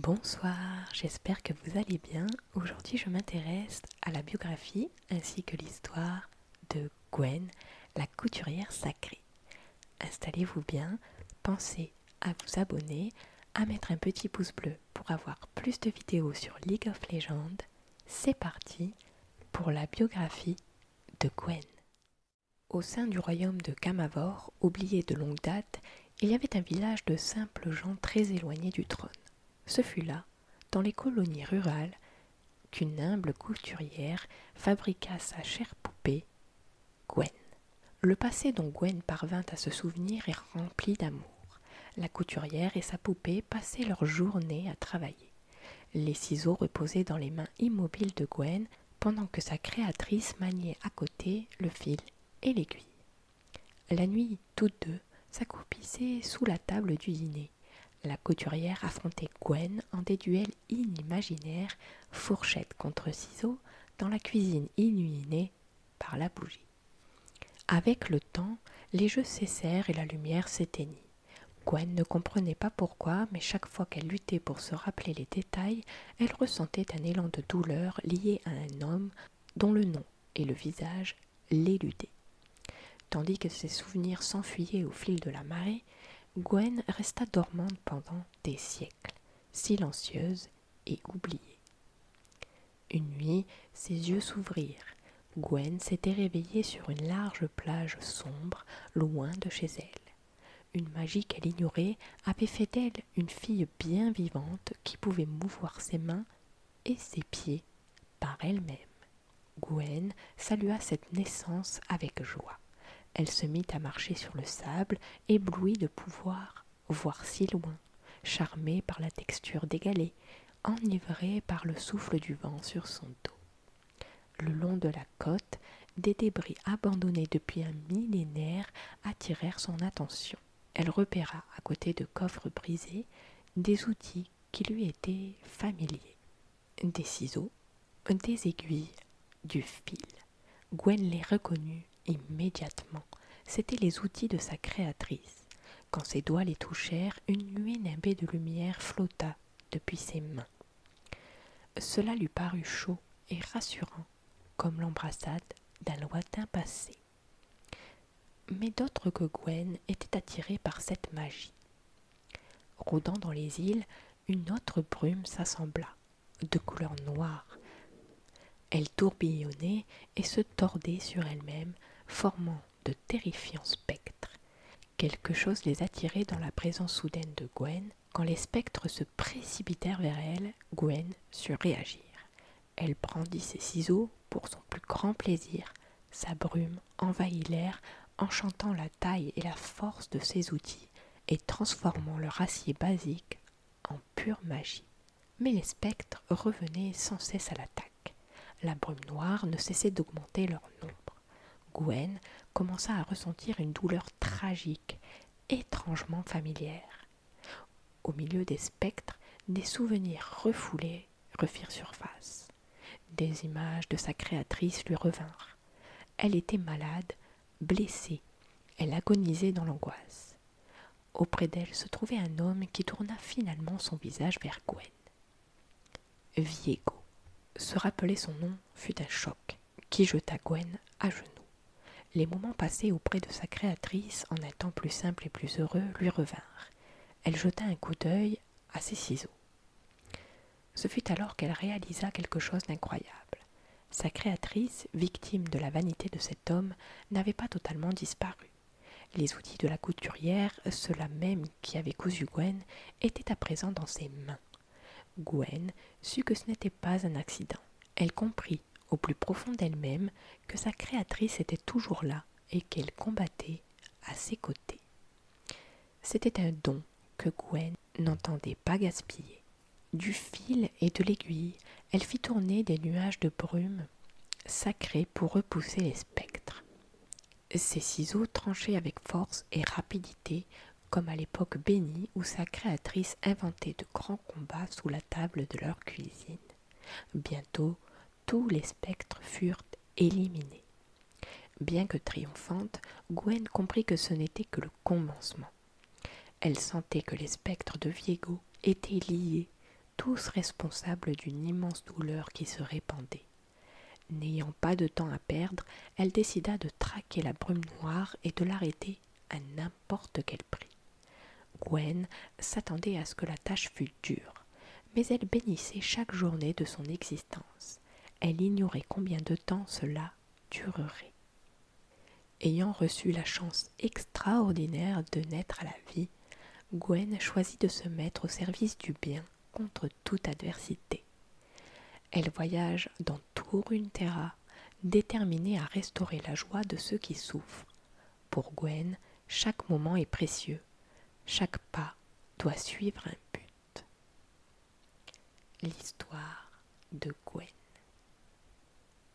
Bonsoir, j'espère que vous allez bien. Aujourd'hui, je m'intéresse à la biographie ainsi que l'histoire de Gwen, la couturière sacrée. Installez-vous bien, pensez à vous abonner, à mettre un petit pouce bleu pour avoir plus de vidéos sur League of Legends. C'est parti pour la biographie de Gwen. Au sein du royaume de Camavor, oublié de longue date, il y avait un village de simples gens très éloignés du trône. Ce fut là, dans les colonies rurales, qu'une humble couturière fabriqua sa chère poupée, Gwen. Le passé dont Gwen parvint à se souvenir est rempli d'amour. La couturière et sa poupée passaient leur journée à travailler. Les ciseaux reposaient dans les mains immobiles de Gwen, pendant que sa créatrice maniait à côté le fil et l'aiguille. La nuit, toutes deux s'accroupissaient sous la table du dîner. La couturière affrontait Gwen en des duels inimaginaires, fourchette contre ciseaux, dans la cuisine illuminée par la bougie. Avec le temps, les jeux cessèrent et la lumière s'éteignit. Gwen ne comprenait pas pourquoi, mais chaque fois qu'elle luttait pour se rappeler les détails, elle ressentait un élan de douleur lié à un homme dont le nom et le visage l'éludaient. Tandis que ses souvenirs s'enfuyaient au fil de la marée, Gwen resta dormante pendant des siècles, silencieuse et oubliée. Une nuit, ses yeux s'ouvrirent. Gwen s'était réveillée sur une large plage sombre, loin de chez elle. Une magie qu'elle ignorait avait fait d'elle une fille bien vivante qui pouvait mouvoir ses mains et ses pieds par elle-même. Gwen salua cette naissance avec joie. Elle se mit à marcher sur le sable, éblouie de pouvoir voir si loin, charmée par la texture des galets, enivrée par le souffle du vent sur son dos. Le long de la côte, des débris abandonnés depuis un millénaire attirèrent son attention. Elle repéra à côté de coffres brisés des outils qui lui étaient familiers. Des ciseaux, des aiguilles, du fil. Gwen les reconnut immédiatement. C'étaient les outils de sa créatrice. Quand ses doigts les touchèrent, une nuée nimbée de lumière flotta depuis ses mains. Cela lui parut chaud et rassurant, comme l'embrassade d'un lointain passé. Mais d'autres que Gwen étaient attirés par cette magie. Rôdant dans les îles, une autre brume s'assembla, de couleur noire. Elle tourbillonnait et se tordait sur elle-même, formant de terrifiants spectres. Quelque chose les attirait dans la présence soudaine de Gwen. Quand les spectres se précipitèrent vers elle, Gwen sut réagir. Elle brandit ses ciseaux pour son plus grand plaisir. Sa brume envahit l'air, enchantant la taille et la force de ses outils et transformant leur acier basique en pure magie. Mais les spectres revenaient sans cesse à l'attaque. La brume noire ne cessait d'augmenter leur nombre. Gwen commença à ressentir une douleur tragique, étrangement familière. Au milieu des spectres, des souvenirs refoulés refirent surface. Des images de sa créatrice lui revinrent. Elle était malade, blessée. Elle agonisait dans l'angoisse. Auprès d'elle se trouvait un homme qui tourna finalement son visage vers Gwen. Viego. Se rappeler son nom fut un choc qui jeta Gwen à genoux. Les moments passés auprès de sa créatrice en un temps plus simple et plus heureux lui revinrent. Elle jeta un coup d'œil à ses ciseaux. Ce fut alors qu'elle réalisa quelque chose d'incroyable. Sa créatrice, victime de la vanité de cet homme, n'avait pas totalement disparu. Les outils de la couturière, ceux-là même qui avaient cousu Gwen, étaient à présent dans ses mains. Gwen sut que ce n'était pas un accident. Elle comprit, au plus profond d'elle-même, que sa créatrice était toujours là et qu'elle combattait à ses côtés. C'était un don que Gwen n'entendait pas gaspiller. Du fil et de l'aiguille, elle fit tourner des nuages de brume sacrés pour repousser les spectres. Ses ciseaux tranchaient avec force et rapidité, comme à l'époque bénie où sa créatrice inventait de grands combats sous la table de leur cuisine. Bientôt, tous les spectres furent éliminés. Bien que triomphante, Gwen comprit que ce n'était que le commencement. Elle sentait que les spectres de Viego étaient liés, tous responsables d'une immense douleur qui se répandait. N'ayant pas de temps à perdre, elle décida de traquer la brume noire et de l'arrêter à n'importe quel prix. Gwen s'attendait à ce que la tâche fût dure, mais elle bénissait chaque journée de son existence. Elle ignorait combien de temps cela durerait. Ayant reçu la chance extraordinaire de naître à la vie, Gwen choisit de se mettre au service du bien contre toute adversité. Elle voyage dans tout Runeterra, déterminée à restaurer la joie de ceux qui souffrent. Pour Gwen, chaque moment est précieux, chaque pas doit suivre un but. L'histoire de Gwen.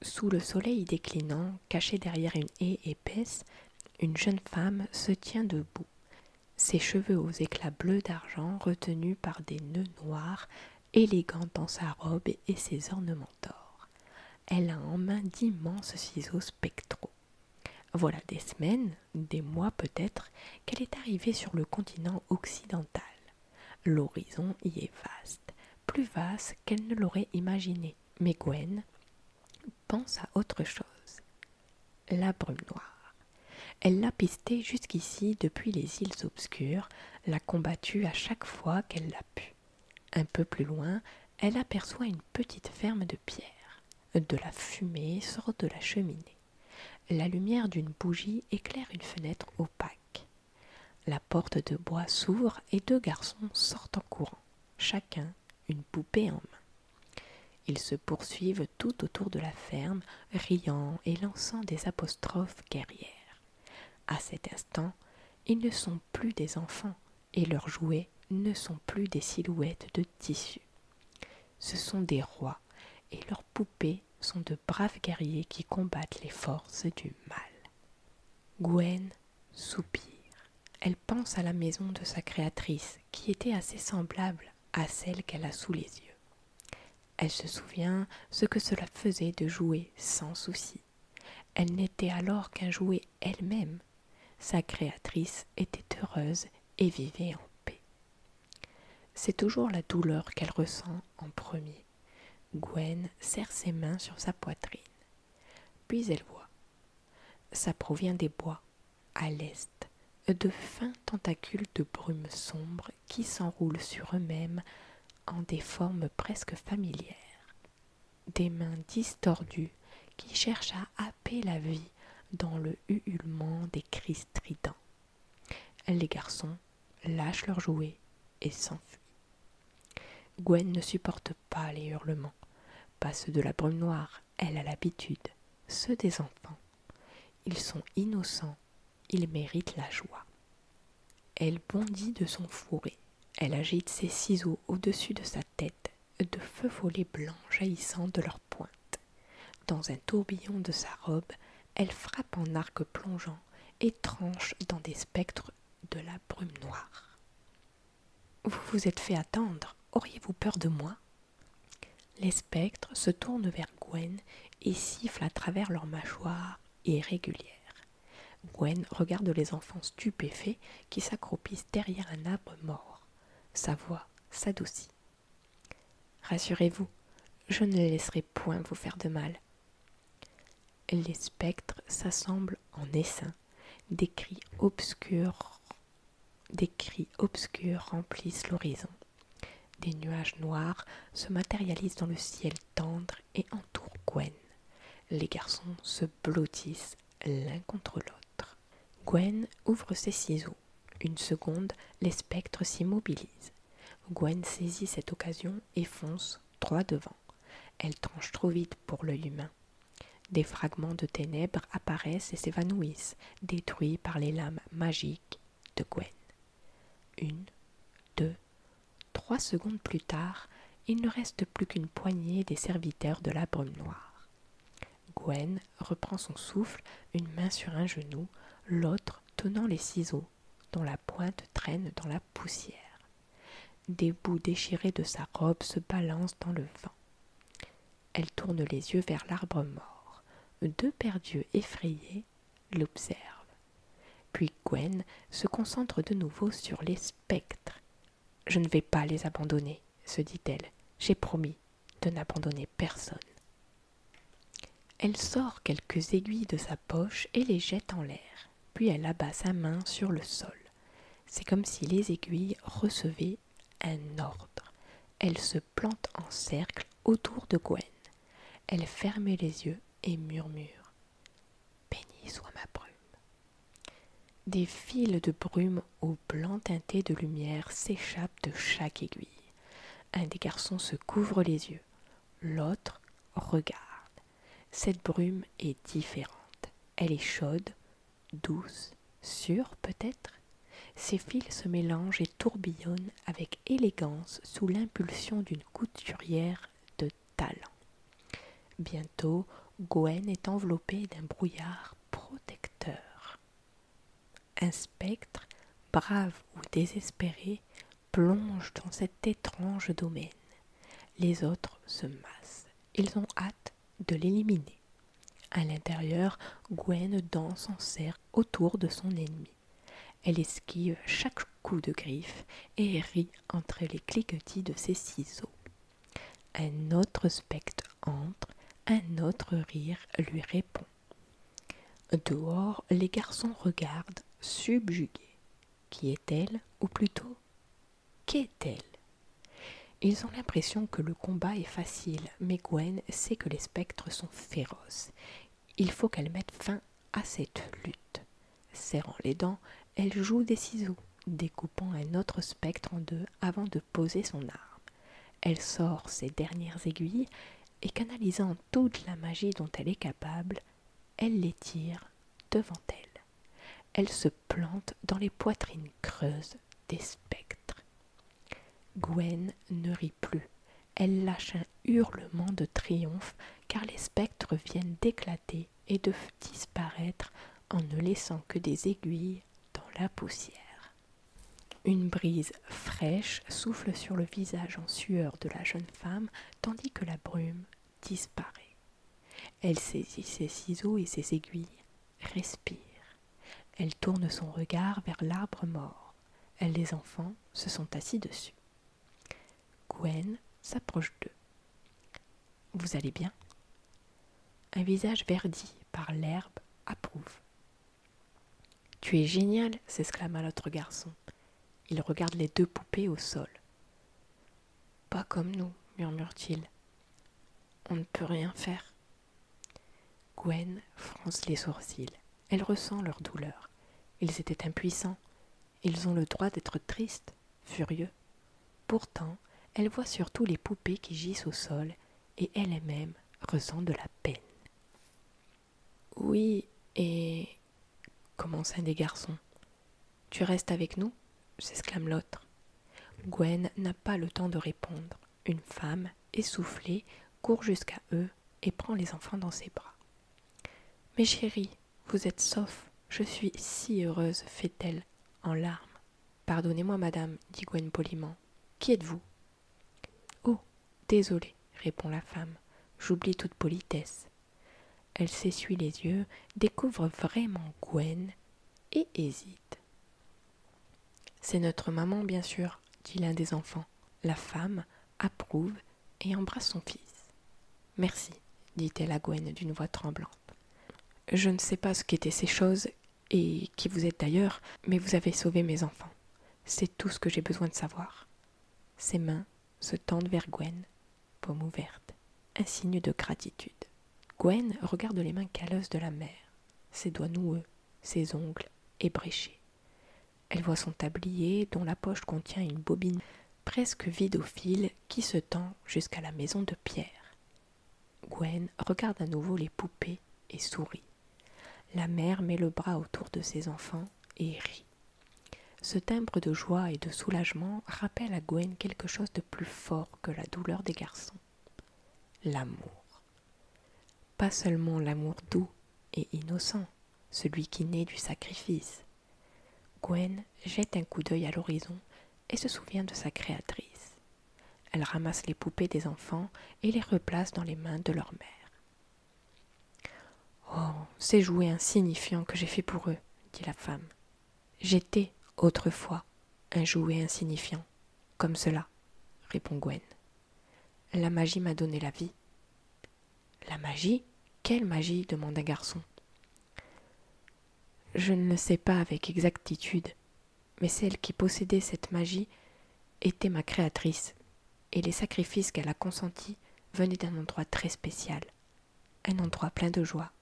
Sous le soleil déclinant, cachée derrière une haie épaisse, une jeune femme se tient debout, ses cheveux aux éclats bleus d'argent retenus par des nœuds noirs, élégante dans sa robe et ses ornements d'or. Elle a en main d'immenses ciseaux spectraux. Voilà des semaines, des mois peut-être, qu'elle est arrivée sur le continent occidental. L'horizon y est vaste, plus vaste qu'elle ne l'aurait imaginé. Mais Gwen pense à autre chose. La brume noire. Elle l'a pistée jusqu'ici depuis les îles obscures, l'a combattue à chaque fois qu'elle l'a pu. Un peu plus loin, elle aperçoit une petite ferme de pierre. De la fumée sort de la cheminée. La lumière d'une bougie éclaire une fenêtre opaque. La porte de bois s'ouvre et deux garçons sortent en courant, chacun une poupée en main. Ils se poursuivent tout autour de la ferme, riant et lançant des apostrophes guerrières. À cet instant, ils ne sont plus des enfants et leurs jouets ne sont plus des silhouettes de tissu. Ce sont des rois et leurs poupées sont de braves guerriers qui combattent les forces du mal. Gwen soupire. Elle pense à la maison de sa créatrice qui était assez semblable à celle qu'elle a sous les yeux. Elle se souvient ce que cela faisait de jouer sans souci. Elle n'était alors qu'un jouet elle-même. Sa créatrice était heureuse et vivait en paix. C'est toujours la douleur qu'elle ressent en premier. Gwen serre ses mains sur sa poitrine. Puis elle voit. Ça provient des bois, à l'est, de fins tentacules de brume sombre qui s'enroulent sur eux-mêmes en des formes presque familières. Des mains distordues qui cherchent à happer la vie dans le ululement des cris stridents. Les garçons lâchent leurs jouets et s'enfuient. Gwen ne supporte pas les hurlements, pas ceux de la brume noire, elle a l'habitude, ceux des enfants. Ils sont innocents, ils méritent la joie. Elle bondit de son fourré, elle agite ses ciseaux au-dessus de sa tête, de feux follets blancs jaillissant de leurs pointes. Dans un tourbillon de sa robe, elle frappe en arc plongeant et tranche dans des spectres de la brume noire. Vous vous êtes fait attendre, auriez-vous peur de moi? Les spectres se tournent vers Gwen et sifflent à travers leurs mâchoires irrégulières. Gwen regarde les enfants stupéfaits qui s'accroupissent derrière un arbre mort. Sa voix s'adoucit. Rassurez-vous, je ne laisserai point vous faire de mal. Les spectres s'assemblent en essaim. Des cris obscurs remplissent l'horizon. Des nuages noirs se matérialisent dans le ciel tendre et entourent Gwen. Les garçons se blottissent l'un contre l'autre. Gwen ouvre ses ciseaux. Une seconde, les spectres s'immobilisent. Gwen saisit cette occasion et fonce droit devant. Elle tranche trop vite pour l'œil humain. Des fragments de ténèbres apparaissent et s'évanouissent, détruits par les lames magiques de Gwen. 1, 2, 3 secondes plus tard, il ne reste plus qu'une poignée des serviteurs de la brume noire. Gwen reprend son souffle, une main sur un genou, l'autre tenant les ciseaux, dont la pointe traîne dans la poussière. Des bouts déchirés de sa robe se balancent dans le vent. Elle tourne les yeux vers l'arbre mort. Deux paires d'yeux effrayés l'observent. Puis Gwen se concentre de nouveau sur les spectres. « Je ne vais pas les abandonner, » se dit-elle. J'ai promis de n'abandonner personne. Elle sort quelques aiguilles de sa poche et les jette en l'air, puis elle abat sa main sur le sol. C'est comme si les aiguilles recevaient un ordre. Elle se plante en cercle autour de Gwen. Elle ferme les yeux et murmure « Béni soit ma brume ». Des fils de brume au blanc teinté de lumière s'échappent de chaque aiguille. Un des garçons se couvre les yeux, l'autre regarde. Cette brume est différente. Elle est chaude, douce, sûre peut-être. Ses fils se mélangent et tourbillonnent avec élégance sous l'impulsion d'une couturière de talent. Bientôt, Gwen est enveloppée d'un brouillard protecteur. Un spectre, brave ou désespéré, plonge dans cet étrange domaine. Les autres se massent. Ils ont hâte de l'éliminer. À l'intérieur, Gwen danse en cercle autour de son ennemi. Elle esquive chaque coup de griffe et rit entre les cliquetis de ses ciseaux. Un autre spectre entre, un autre rire lui répond. Dehors, les garçons regardent, subjugués. Qui est-elle, ou plutôt, qu'est-elle? Ils ont l'impression que le combat est facile, mais Gwen sait que les spectres sont féroces. Il faut qu'elle mette fin à cette lutte. Serrant les dents, elle joue des ciseaux, découpant un autre spectre en deux avant de poser son arme. Elle sort ses dernières aiguilles et, canalisant toute la magie dont elle est capable, elle les tire devant elle. Elle se plante dans les poitrines creuses des spectres. Gwen ne rit plus. Elle lâche un hurlement de triomphe car les spectres viennent d'éclater et de disparaître en ne laissant que des aiguilles dans la poussière. Une brise fraîche souffle sur le visage en sueur de la jeune femme tandis que la brume disparaît. Elle saisit ses ciseaux et ses aiguilles, respire. Elle tourne son regard vers l'arbre mort. Les enfants se sont assis dessus. Gwen s'approche d'eux. « Vous allez bien ?» Un visage verdi par l'herbe approuve. « Tu es génial !» s'exclama l'autre garçon. Il regarde les deux poupées au sol. « Pas comme nous, murmure-t-il. On ne peut rien faire. » Gwen fronce les sourcils. Elle ressent leur douleur. Ils étaient impuissants. Ils ont le droit d'être tristes, furieux. Pourtant, elle voit surtout les poupées qui gisent au sol et elle-même ressent de la peine. « Oui, et... » commence un des garçons. « Tu restes avec nous ?» s'exclame l'autre. Gwen n'a pas le temps de répondre. Une femme, essoufflée, court jusqu'à eux et prend les enfants dans ses bras. « Mes chéris, vous êtes saufs. Je suis si heureuse, fait-elle, en larmes. « Pardonnez-moi, madame, dit Gwen poliment. Qui êtes-vous ?»« Oh, désolée, répond la femme. J'oublie toute politesse. » Elle s'essuie les yeux, découvre vraiment Gwen et hésite. « C'est notre maman, bien sûr, dit l'un des enfants. La femme approuve et embrasse son fils. « Merci, dit-elle à Gwen d'une voix tremblante. Je ne sais pas ce qu'étaient ces choses, et qui vous êtes d'ailleurs, mais vous avez sauvé mes enfants. C'est tout ce que j'ai besoin de savoir. » Ses mains se tendent vers Gwen, paume ouverte, un signe de gratitude. Gwen regarde les mains calleuses de la mère, ses doigts noueux, ses ongles ébréchés. Elle voit son tablier dont la poche contient une bobine presque vide au fil qui se tend jusqu'à la maison de pierre. Gwen regarde à nouveau les poupées et sourit. La mère met le bras autour de ses enfants et rit. Ce timbre de joie et de soulagement rappelle à Gwen quelque chose de plus fort que la douleur des garçons. L'amour. Pas seulement l'amour doux et innocent, celui qui naît du sacrifice. Gwen jette un coup d'œil à l'horizon et se souvient de sa créatrice. Elle ramasse les poupées des enfants et les replace dans les mains de leur mère. « Oh, ces jouets insignifiants que j'ai faits pour eux, dit la femme. J'étais, autrefois, un jouet insignifiant, comme cela, répond Gwen. La magie m'a donné la vie. La magie? Quelle magie? Demande un garçon. Je ne le sais pas avec exactitude, mais celle qui possédait cette magie était ma créatrice, et les sacrifices qu'elle a consentis venaient d'un endroit très spécial, un endroit plein de joie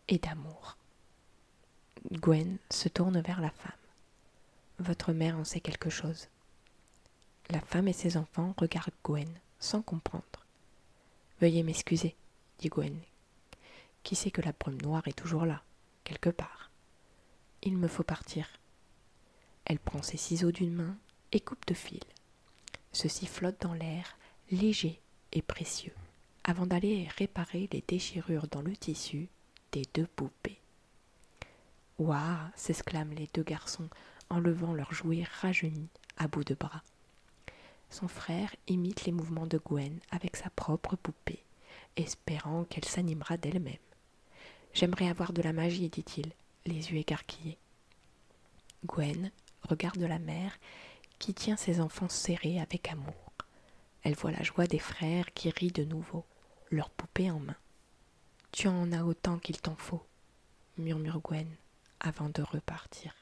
et d'amour. Gwen se tourne vers la femme. Votre mère en sait quelque chose. La femme et ses enfants regardent Gwen sans comprendre. Veuillez m'excuser, dit Gwen, qui sait que la brume noire est toujours là, quelque part. Il me faut partir. Elle prend ses ciseaux d'une main et coupe de fil. Ceux-ci flottent dans l'air, légers et précieux, avant d'aller réparer les déchirures dans le tissu des deux poupées. « Ouah !» s'exclament les deux garçons en levant leurs jouets rajeunis à bout de bras. Son frère imite les mouvements de Gwen avec sa propre poupée, espérant qu'elle s'animera d'elle-même. « J'aimerais avoir de la magie, dit-il, les yeux écarquillés. Gwen regarde la mère qui tient ses enfants serrés avec amour. Elle voit la joie des frères qui rient de nouveau, leur poupée en main. « Tu en as autant qu'il t'en faut, » murmure Gwen avant de repartir.